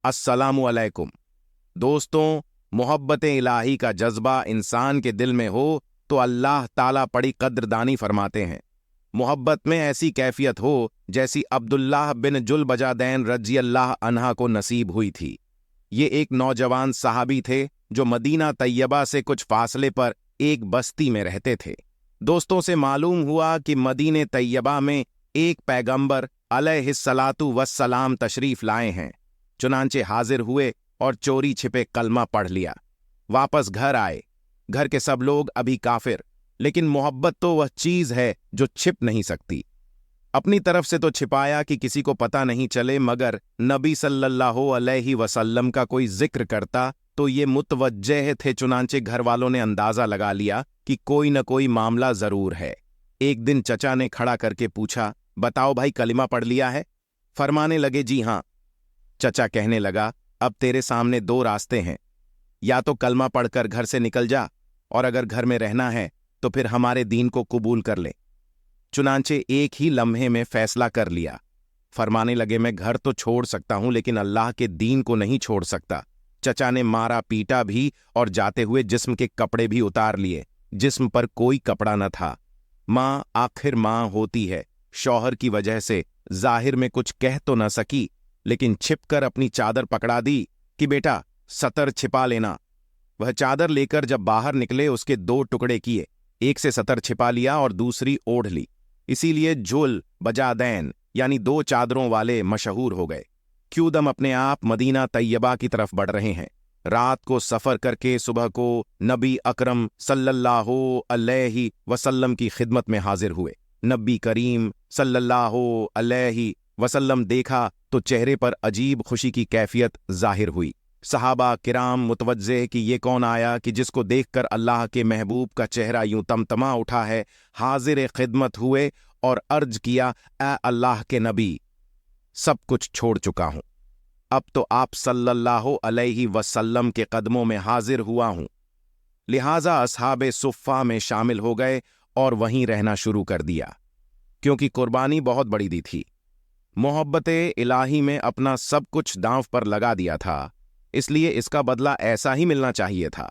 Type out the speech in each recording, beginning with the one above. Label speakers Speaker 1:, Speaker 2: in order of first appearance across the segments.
Speaker 1: अस्सलामु अलैकुम। दोस्तों, मोहब्बत इलाही का जज्बा इंसान के दिल में हो तो अल्लाह ताला बड़ी कद्रदानी फरमाते हैं। मोहब्बत में ऐसी कैफियत हो जैसी अब्दुल्लाह बिन जुलबजादैन रजी अल्लाह अन्हा को नसीब हुई थी। ये एक नौजवान सहाबी थे जो मदीना तैयबा से कुछ फासले पर एक बस्ती में रहते थे। दोस्तों से मालूम हुआ कि मदीने तैयबा में एक पैगंबर अलैहिस्सलातु वस्सलाम तशरीफ लाए हैं। चुनांचे हाजिर हुए और चोरी छिपे कलमा पढ़ लिया। वापस घर आए। घर के सब लोग अभी काफिर, लेकिन मोहब्बत तो वह चीज है जो छिप नहीं सकती। अपनी तरफ से तो छिपाया कि किसी को पता नहीं चले, मगर नबी सल्लल्लाहु अलैहि वसल्लम का कोई जिक्र करता तो ये मुतवज्जह थे। चुनांचे घर वालों ने अंदाजा लगा लिया कि कोई न कोई मामला जरूर है। एक दिन चचा ने खड़ा करके पूछा, बताओ भाई, कलिमा पढ़ लिया है? फरमाने लगे, जी हां। चचा कहने लगा, अब तेरे सामने दो रास्ते हैं। या तो कलमा पढ़कर घर से निकल जा, और अगर घर में रहना है तो फिर हमारे दीन को कबूल कर ले। चुनांचे एक ही लम्हे में फैसला कर लिया। फरमाने लगे, मैं घर तो छोड़ सकता हूं, लेकिन अल्लाह के दीन को नहीं छोड़ सकता। चचा ने मारा पीटा भी और जाते हुए जिस्म के कपड़े भी उतार लिए। जिस्म पर कोई कपड़ा न था। मां आखिर मां होती है। शौहर की वजह से जाहिर में कुछ कह तो न सकी, लेकिन छिपकर अपनी चादर पकड़ा दी कि बेटा सतर छिपा लेना। वह चादर लेकर जब बाहर निकले, उसके दो टुकड़े किए। एक से सतर छिपा लिया और दूसरी ओढ़ ली। इसीलिए जुल बजादैन यानी दो चादरों वाले मशहूर हो गए। क्यूदम अपने आप मदीना तैयबा की तरफ बढ़ रहे हैं। रात को सफर करके सुबह को नबी अकरम सल्लल्लाहु अलैहि वसल्लम की खिदमत में हाजिर हुए। नबी करीम सल्लल्लाहु अलैहि वसल्लम देखा तो चेहरे पर अजीब खुशी की कैफियत जाहिर हुई। सहाबा किराम मुतवज्जे कि ये कौन आया कि जिसको देखकर अल्लाह के महबूब का चेहरा यूं तमतमा उठा है। हाजिर खिदमत हुए और अर्ज किया, ए अल्लाह के नबी, सब कुछ छोड़ चुका हूं। अब तो आप सल्लल्लाहु अलैहि वसल्लम के कदमों में हाजिर हुआ हूं। लिहाजा असहाबे सुफ़्फ़ा में शामिल हो गए और वहीं रहना शुरू कर दिया, क्योंकि कुर्बानी बहुत बड़ी दी थी। मोहब्बत इलाही में अपना सब कुछ दांव पर लगा दिया था, इसलिए इसका बदला ऐसा ही मिलना चाहिए था।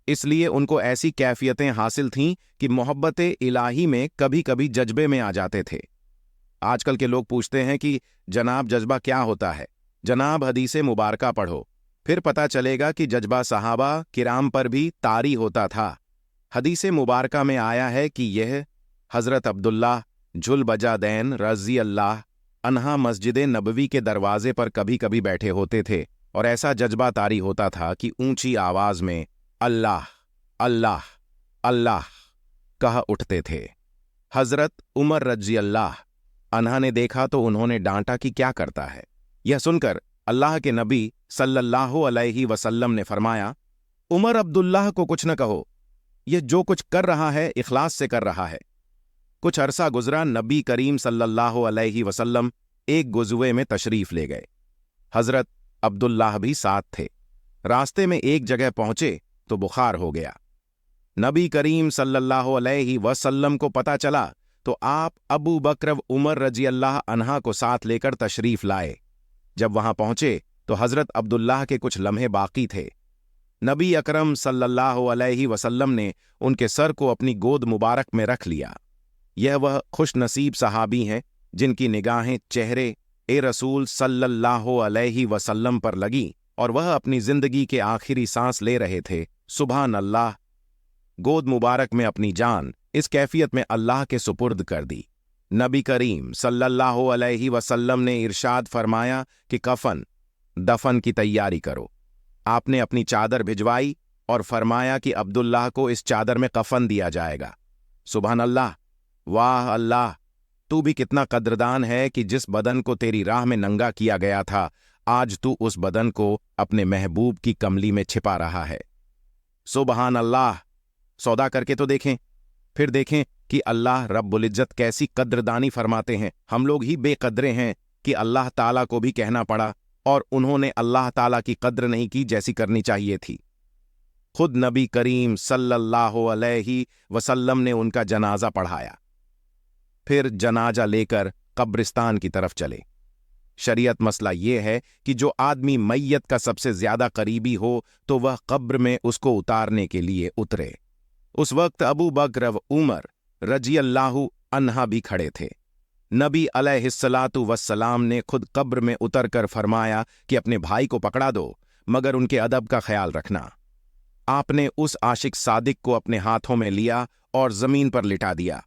Speaker 1: इसलिए उनको ऐसी कैफियतें हासिल थीं कि मोहब्बत इलाही में कभी कभी जज्बे में आ जाते थे। आजकल के लोग पूछते हैं कि जनाब जज्बा क्या होता है? जनाब हदीसे मुबारका पढ़ो, फिर पता चलेगा कि जज्बा सहाबा किराम पर भी तारी होता था। हदीसे मुबारका में आया है कि यह हजरत अब्दुल्लाह जुलबजादैन रज़ी अल्लाह अन्हा मस्जिद नबवी के दरवाजे पर कभी कभी बैठे होते थे और ऐसा जज्बा तारी होता था कि ऊंची आवाज में अल्लाह अल्लाह अल्लाह कह उठते थे। हजरत उमर रज़ी अल्लाह अन्हा ने देखा तो उन्होंने डांटा कि क्या करता है। यह सुनकर अल्लाह के नबी सल्लल्लाहु अलैहि वसल्लम ने फरमाया, उमर अब्दुल्लाह को कुछ न कहो, यह जो कुछ कर रहा है इखलास से कर रहा है। कुछ अरसा गुजरा, नबी करीम सल्लल्लाहु अलैहि वसल्लम एक गुज़वे में तशरीफ ले गए। हजरत अब्दुल्लाह भी साथ थे। रास्ते में एक जगह पहुंचे तो बुखार हो गया। नबी करीम सल्लल्लाहु अलैहि वसल्लम को पता चला तो आप अबू बकर उमर रजी अल्लाह अन्हा को साथ लेकर तशरीफ लाए। जब वहां पहुंचे तो हजरत अब्दुल्लाह के कुछ लम्हे बाकी थे। नबी अकरम सल्लल्लाहु अलैहि वसल्लम ने उनके सर को अपनी गोद मुबारक में रख लिया। यह वह खुशनसीब सहाबी हैं जिनकी निगाहें चेहरे ए रसूल सल्लल्लाहु अलैहि वसल्लम पर लगी और वह अपनी जिंदगी के आखिरी सांस ले रहे थे। सुभान अल्लाह। गोद मुबारक में अपनी जान इस कैफियत में अल्लाह के सुपुर्द कर दी। नबी करीम सल्लल्लाहु अलैहि वसल्लम ने इरशाद फरमाया कि कफन दफन की तैयारी करो। आपने अपनी चादर भिजवाई और फरमाया कि अब्दुल्लाह को इस चादर में कफन दिया जाएगा। सुभान अल्लाह। वाह अल्लाह, तू भी कितना कद्रदान है कि जिस बदन को तेरी राह में नंगा किया गया था, आज तू उस बदन को अपने महबूब की कमली में छिपा रहा है। सुभान अल्लाह। सौदा करके तो देखें, फिर देखें कि अल्लाह रब्बुल इज्जत कैसी कद्रदानी फरमाते हैं। हम लोग ही बेकद्रे हैं कि अल्लाह ताला को भी कहना पड़ा, और उन्होंने अल्लाह ताला की कद्र नहीं की जैसी करनी चाहिए थी। खुद नबी करीम सल्लल्लाहु अलैहि वसल्लम ने उनका जनाजा पढ़ाया, फिर जनाजा लेकर कब्रिस्तान की तरफ चले। शरीयत मसला ये है कि जो आदमी मैयत का सबसे ज्यादा करीबी हो तो वह कब्र में उसको उतारने के लिए उतरे। उस वक्त अबू बकर व उमर रजी अल्लाहु अन्हा भी खड़े थे। नबी अलैहिस्सलातु वस्सलाम ने खुद कब्र में उतरकर फरमाया कि अपने भाई को पकड़ा दो, मगर उनके अदब का ख्याल रखना। आपने उस आशिक सादिक को अपने हाथों में लिया और जमीन पर लिटा दिया,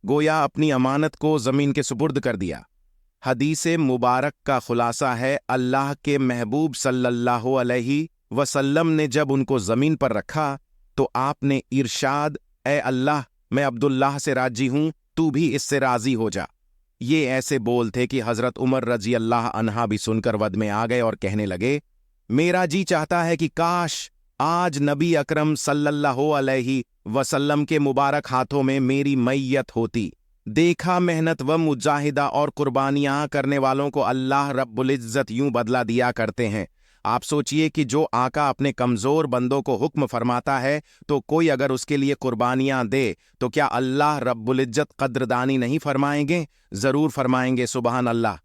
Speaker 1: गोया अपनी अमानत को जमीन के सुपुर्द कर दिया। हदीसे मुबारक का खुलासा है, अल्लाह के महबूब सल्लल्लाहु अलैहि वसल्लम ने जब उनको जमीन पर रखा तो आपने इरशाद, ए अल्लाह, मैं अब्दुल्लाह से राजी हूं, तू भी इससे राजी हो जा। ये ऐसे बोल थे कि हजरत उमर रजी अल्लाह अन्हा भी सुनकर वद में आ गए और कहने लगे, मेरा जी चाहता है कि काश आज नबी अकरम सल्लल्लाहु अलैहि वसल्लम के मुबारक हाथों में मेरी मैयत होती। देखा मेहनत व मुजाहिदा और कुर्बानियां करने वालों को अल्लाह रब्बुल इज्जत यूं बदला दिया करते हैं। आप सोचिए कि जो आका अपने कमजोर बंदों को हुक्म फरमाता है तो कोई अगर उसके लिए कुर्बानियां दे तो क्या अल्लाह रब्बुल इज्जत कद्रदानी नहीं फरमाएंगे? जरूर फरमाएंगे। सुबहान अल्लाह।